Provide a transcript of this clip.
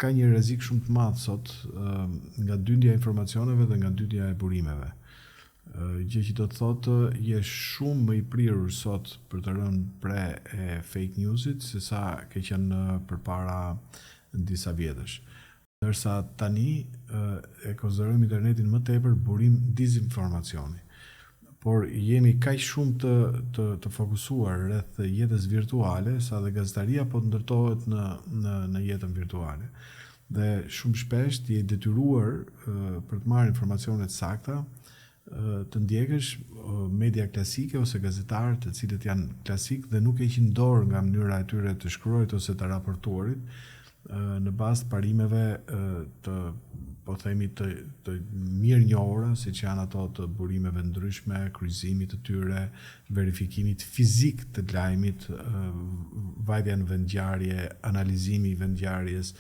ka një rrezik shumë të madh sot nga dyndja e informacioneve dhe nga dyndja e burimeve. Gjë që do të thotë je shumë më i prirur sot për të rënë pre e fake newsit se sa ke qenë përpara disa vjetësh. Ndërsa tani e konsiderojmë internetin më tepër burim dizinformacioni. Por jemi kaq shumë të fokusuar rreth jetës virtuale sa dhe gazetaria po ndërtohet në jetën virtuale. Dhe shumë shpesh je detyruar për të marrë informacione të sakta të ndjekësh media klasike ose gazetarë të cilët janë klasik dhe nuk e heqin dorë nga mënyra e tyre të shkruajt ose të raportuarit në bazë të parimeve të po themi të mirë njohura, siç janë ato të burimeve ndryshme, kryqëzimit të tyre, verifikimit fizik të lajmit, vajtja në vendngjarje, analizimi i vendngjarjes,